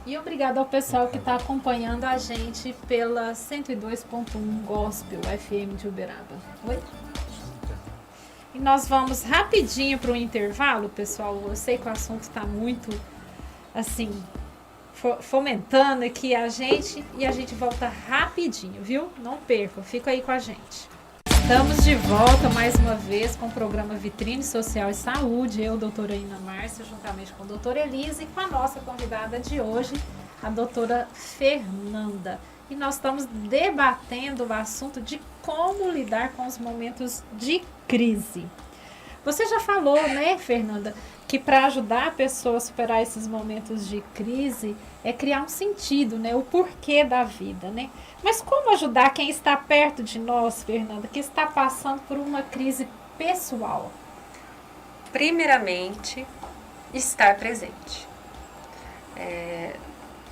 E obrigada ao pessoal que está acompanhando a gente pela 102.1 Gospel FM de Uberaba. Oi? E nós vamos rapidinho para o intervalo, pessoal. Eu sei que o assunto está muito, assim, fomentando aqui a gente. E a gente volta rapidinho, viu? Não percam, fica aí com a gente. Estamos de volta mais uma vez com o programa Vitrine Social e Saúde. Eu, doutora Ina Márcia, juntamente com a doutora Elisa e com a nossa convidada de hoje, a doutora Fernanda. E nós estamos debatendo o assunto de como lidar com os momentos de crise. Você já falou, né, Fernanda, que para ajudar a pessoa a superar esses momentos de crise é criar um sentido, né, o porquê da vida, né? Mas como ajudar quem está perto de nós, Fernanda, que está passando por uma crise pessoal? Primeiramente, estar presente.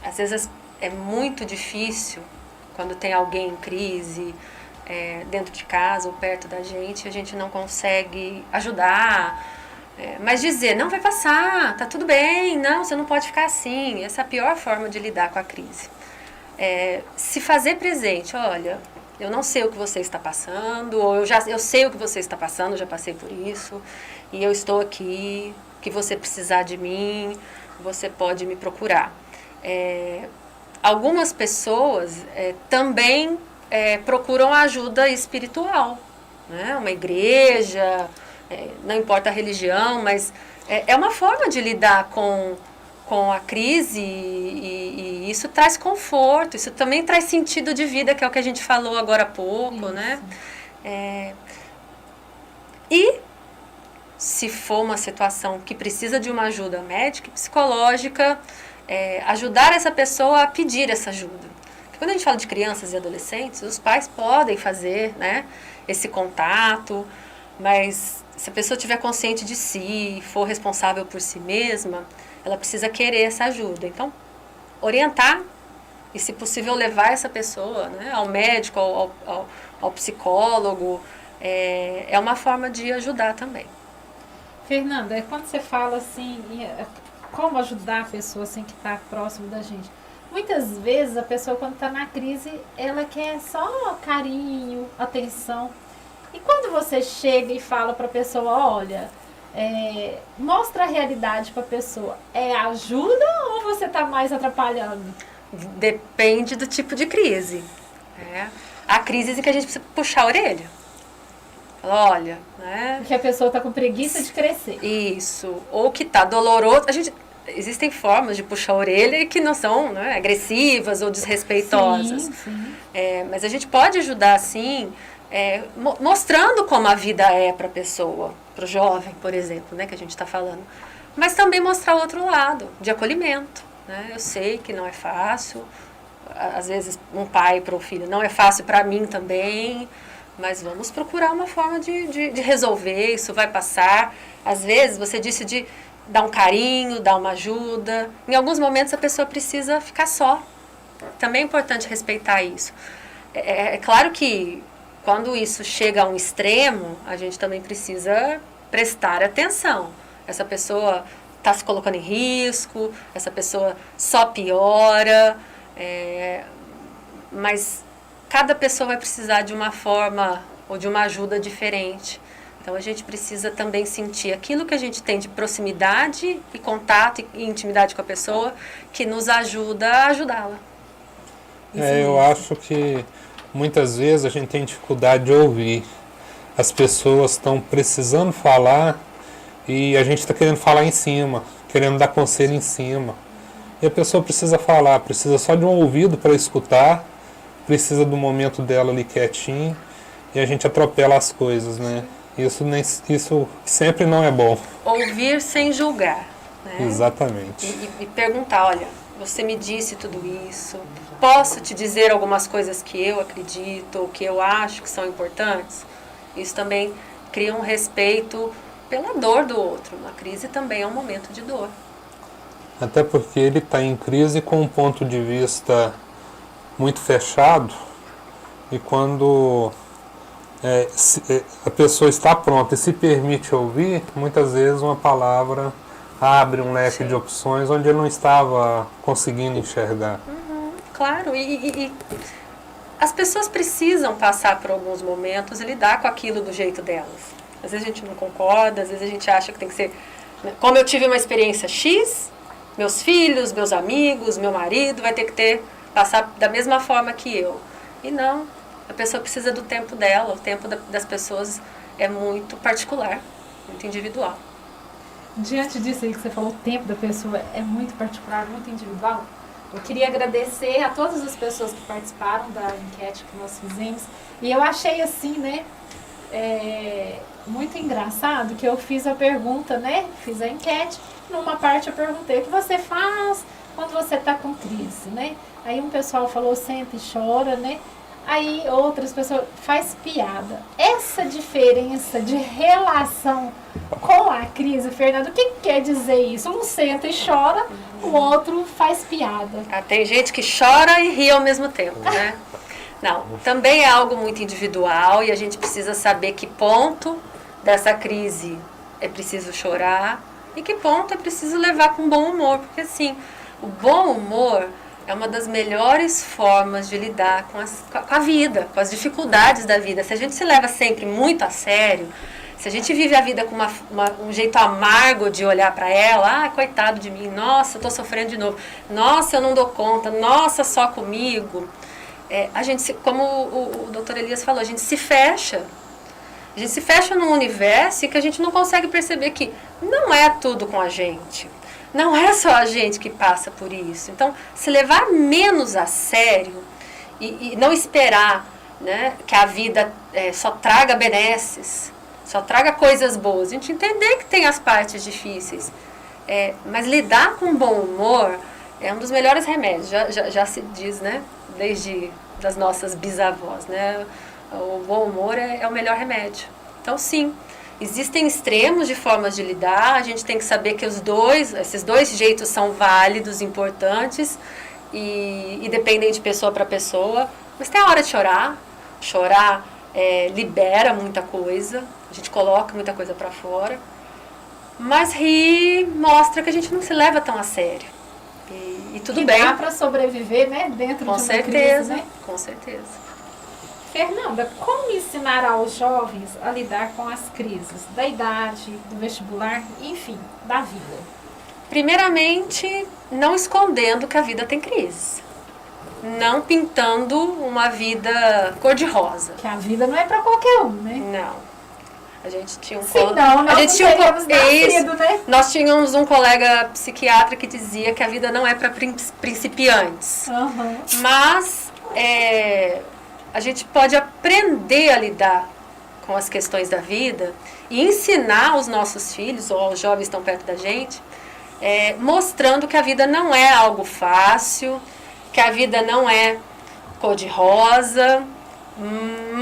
Às vezes é muito difícil quando tem alguém em crise dentro de casa ou perto da gente, a gente não consegue ajudar, mas dizer, não vai passar, tá tudo bem, não, você não pode ficar assim. Essa é a pior forma de lidar com a crise. Se fazer presente, olha, eu não sei o que você está passando, ou eu sei o que você está passando, eu já passei por isso, e eu estou aqui, que você precisar de mim, você pode me procurar. Algumas pessoas também procuram ajuda espiritual, né? Uma igreja, não importa a religião, mas é uma forma de lidar com a crise e isso traz conforto, isso também traz sentido de vida, que é o que a gente falou agora há pouco, isso, né? E se for uma situação que precisa de uma ajuda médica e psicológica, ajudar essa pessoa a pedir essa ajuda. Porque quando a gente fala de crianças e adolescentes, os pais podem fazer, né, esse contato, mas se a pessoa estiver consciente de si, for responsável por si mesma, ela precisa querer essa ajuda. Então, orientar e, se possível, levar essa pessoa, né, ao médico, ao psicólogo, é uma forma de ajudar também. Fernanda, quando você fala assim, como ajudar a pessoa assim, que está próximo da gente, muitas vezes a pessoa, quando está na crise, ela quer só carinho, atenção. E quando você chega e fala para a pessoa, olha, mostra a realidade para a pessoa, ajuda ou você está mais atrapalhando? Depende do tipo de crise. Há crises em que a gente precisa puxar a orelha. Olha, né? Porque a pessoa está com preguiça de crescer. Isso. Ou que está doloroso. Existem formas de puxar a orelha que não são, né, agressivas ou desrespeitosas. Sim, sim. Mas a gente pode ajudar, sim, mostrando como a vida é para a pessoa, para o jovem, por exemplo, né, que a gente está falando. Mas também mostrar o outro lado, de acolhimento. Né? Eu sei que não é fácil. Às vezes, um pai para um filho não é fácil, para mim também. Mas vamos procurar uma forma de resolver, isso vai passar. Às vezes, você disse de dar um carinho, dar uma ajuda. Em alguns momentos a pessoa precisa ficar só. Também é importante respeitar isso. É claro que quando isso chega a um extremo, a gente também precisa prestar atenção. Essa pessoa está se colocando em risco, essa pessoa só piora, mas cada pessoa vai precisar de uma forma ou de uma ajuda diferente. Então a gente precisa também sentir aquilo que a gente tem de proximidade e contato e intimidade com a pessoa que nos ajuda a ajudá-la. Eu acho que muitas vezes a gente tem dificuldade de ouvir. As pessoas estão precisando falar e a gente está querendo falar em cima, querendo dar conselho em cima. E a pessoa precisa falar, precisa só de um ouvido para escutar, precisa do momento dela ali quietinho, e a gente atropela as coisas, né? Isso sempre não é bom. Ouvir sem julgar, né? Exatamente. E perguntar, olha, você me disse tudo isso, posso te dizer algumas coisas que eu acredito, ou que eu acho que são importantes? Isso também cria um respeito pela dor do outro. Uma crise também é um momento de dor. Até porque ele está em crise com um ponto de vista muito fechado, e quando a pessoa está pronta e se permite ouvir, muitas vezes uma palavra abre um leque de opções onde ele não estava conseguindo enxergar. Claro, e as pessoas precisam passar por alguns momentos e lidar com aquilo do jeito delas. Às vezes a gente não concorda, às vezes a gente acha que tem que ser... Como eu tive uma experiência X, meus filhos, meus amigos, meu marido vai ter que passar da mesma forma que eu. E não, a pessoa precisa do tempo dela, o tempo das pessoas é muito particular, muito individual. Diante disso aí que você falou, o tempo da pessoa é muito particular, muito individual. Eu queria agradecer a todas as pessoas que participaram da enquete que nós fizemos. E eu achei assim, né, muito engraçado que eu fiz a pergunta, né, fiz a enquete. Numa parte eu perguntei, o que você faz quando você está com crise, né? Aí um pessoal falou, senta e chora, né? Aí outras pessoas faz piada. Essa diferença de relação com a crise, Fernando, o que quer dizer isso? Um senta e chora, o outro faz piada. Tem gente que chora e ri ao mesmo tempo, né? Não, também é algo muito individual e a gente precisa saber que ponto dessa crise é preciso chorar e que ponto é preciso levar com bom humor, porque assim, o bom humor é uma das melhores formas de lidar com a vida, com as dificuldades da vida. Se a gente se leva sempre muito a sério, se a gente vive a vida com um jeito amargo de olhar para ela, coitado de mim, nossa, eu estou sofrendo de novo, nossa, eu não dou conta, nossa, só comigo. A gente, como o Dr. Elias falou, a gente se fecha. A gente se fecha num universo que a gente não consegue perceber que não é tudo com a gente. Não é só a gente que passa por isso. Então, se levar menos a sério e não esperar, né, que a vida só traga benesses, só traga coisas boas. A gente entender que tem as partes difíceis. Mas lidar com bom humor é um dos melhores remédios. Já se diz, né, desde das nossas bisavós, né? O bom humor é o melhor remédio. Então, sim. Existem extremos de formas de lidar, a gente tem que saber que esses dois jeitos são válidos, importantes e dependem de pessoa para pessoa. Mas tem a hora de chorar. Chorar libera muita coisa, a gente coloca muita coisa para fora. Mas rir mostra que a gente não se leva tão a sério. E tudo que bem. Dá para sobreviver, né, dentro de uma certeza, crise, né? Com certeza. Fernanda, como ensinar aos jovens a lidar com as crises da idade, do vestibular, enfim, da vida? Primeiramente, não escondendo que a vida tem crises. Não pintando uma vida cor-de-rosa. Que a vida não é para qualquer um, né? Não. A gente tinha um né? Nós tínhamos um colega psiquiatra que dizia que a vida não é para principiantes. Uhum. Mas a gente pode aprender a lidar com as questões da vida e ensinar aos nossos filhos ou aos jovens que estão perto da gente, mostrando que a vida não é algo fácil, que a vida não é cor-de-rosa,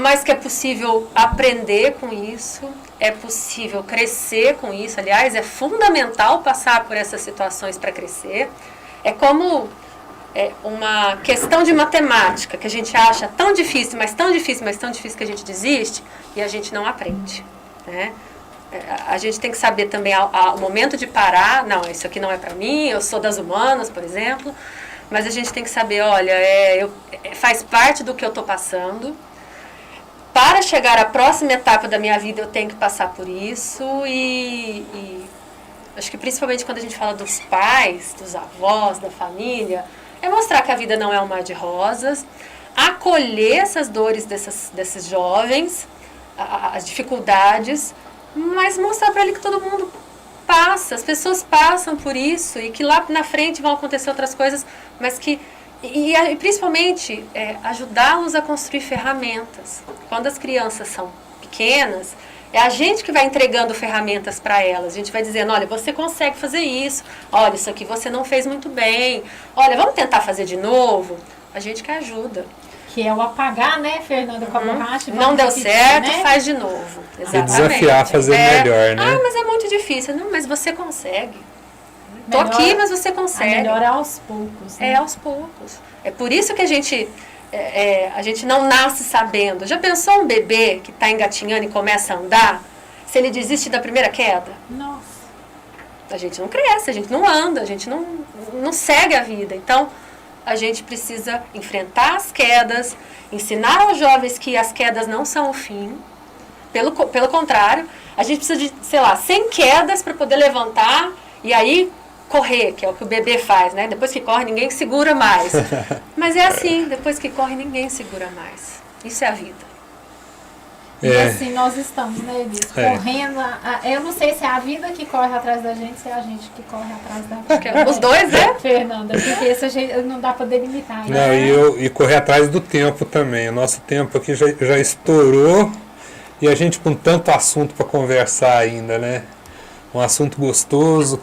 mas que é possível aprender com isso, é possível crescer com isso. Aliás, é fundamental passar por essas situações para crescer. É como uma questão de matemática que a gente acha tão difícil, mas tão difícil, mas tão difícil que a gente desiste e a gente não aprende, né? A gente tem que saber também o momento de parar. Não, isso aqui não é para mim, eu sou das humanas, por exemplo. Mas a gente tem que saber, olha, faz parte do que eu estou passando. Para chegar à próxima etapa da minha vida, eu tenho que passar por isso. E acho que principalmente quando a gente fala dos pais, dos avós, da família, é mostrar que a vida não é um mar de rosas, acolher essas dores desses jovens, as dificuldades, mas mostrar para ele que todo mundo passa, as pessoas passam por isso e que lá na frente vão acontecer outras coisas, mas que e principalmente ajudá-los a construir ferramentas. Quando as crianças são pequenas, é a gente que vai entregando ferramentas para elas. A gente vai dizendo, olha, você consegue fazer isso, olha, isso aqui você não fez muito bem, olha, vamos tentar fazer de novo. A gente que ajuda. Que é o apagar, né, Fernanda, com a borracha. Não deu repetir, certo, né? faz de novo. Exatamente. E desafiar a fazer melhor, né? Ah, mas é muito difícil. Não, mas você consegue. Tô Melhor, aqui, mas você consegue. Melhor é aos poucos. Né? É aos poucos. É por isso que a gente não nasce sabendo. Já pensou um bebê que está engatinhando e começa a andar? Se ele desiste da primeira queda? Nossa. A gente não cresce, a gente não anda, a gente não segue a vida. Então, a gente precisa enfrentar as quedas, ensinar aos jovens que as quedas não são o fim. Pelo contrário, a gente precisa de, 100 quedas para poder levantar e aí correr, que é o que o bebê faz, né? Depois que corre, ninguém segura mais. Mas é assim, depois que corre, ninguém segura mais. Isso é a vida. E assim nós estamos, né, Elis? Correndo. Eu não sei se é a vida que corre atrás da gente, se é a gente que corre atrás da vida. Os dois, né? Fernanda, porque esse não dá para delimitar. Não, né? e correr atrás do tempo também. O nosso tempo aqui já estourou e a gente com tanto assunto para conversar ainda, né? Um assunto gostoso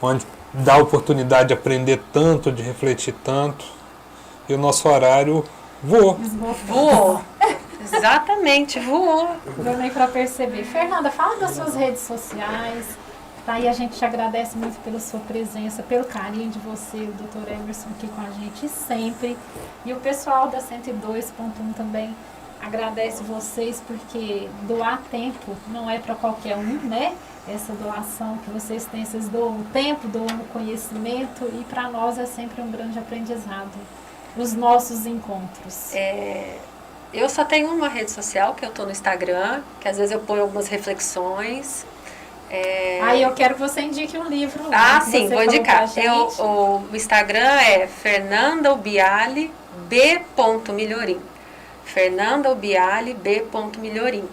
onde dá a oportunidade de aprender tanto, de refletir tanto. E o nosso horário voou. Voou. Exatamente, voou. Deu nem para perceber. Fernanda, fala das suas redes sociais. Tá? E a gente te agradece muito pela sua presença, pelo carinho de você, o Dr. Emerson aqui com a gente sempre. E o pessoal da 102.1 também agradece vocês, porque doar tempo não é para qualquer um, né? Essa doação que vocês têm, vocês doam o tempo, doam o conhecimento e para nós é sempre um grande aprendizado. Os nossos encontros. Eu só tenho uma rede social, que eu estou no Instagram, que às vezes eu ponho algumas reflexões. Aí eu quero que você indique um livro. Lá, Ah, sim, vou indicar. O Instagram é fernandaubiale b.milhorim. fernandaubiale b.milhorim.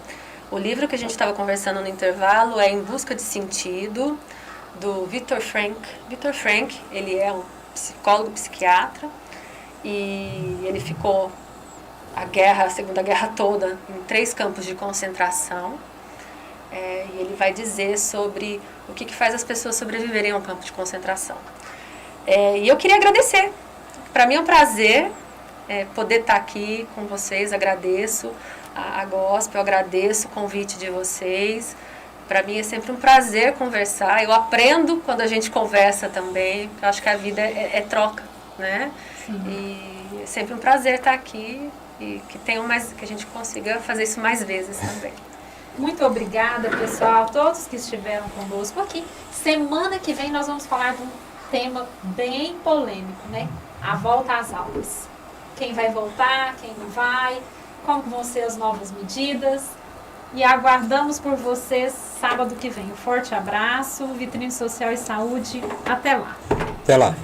O livro que a gente estava conversando no intervalo é Em Busca de Sentido, do Viktor Frankl. Viktor Frankl, ele é um psicólogo, psiquiatra, e ele ficou a Segunda Guerra toda em 3 campos de concentração. E ele vai dizer sobre o que faz as pessoas sobreviverem a um campo de concentração. E eu queria agradecer. Para mim é um prazer poder estar aqui com vocês. Agradeço a Gospel, agradeço o convite de vocês. Para mim é sempre um prazer conversar. Eu aprendo quando a gente conversa também. Eu acho que a vida é troca, né? Sim. E é sempre um prazer estar aqui e que a gente consiga fazer isso mais vezes também. Muito obrigada, pessoal, todos que estiveram conosco aqui. Semana que vem nós vamos falar de um tema bem polêmico, né? A volta às aulas. Quem vai voltar, quem não vai, como vão ser as novas medidas. E aguardamos por vocês sábado que vem. Um forte abraço, Vitrine Social e Saúde. Até lá. Até lá.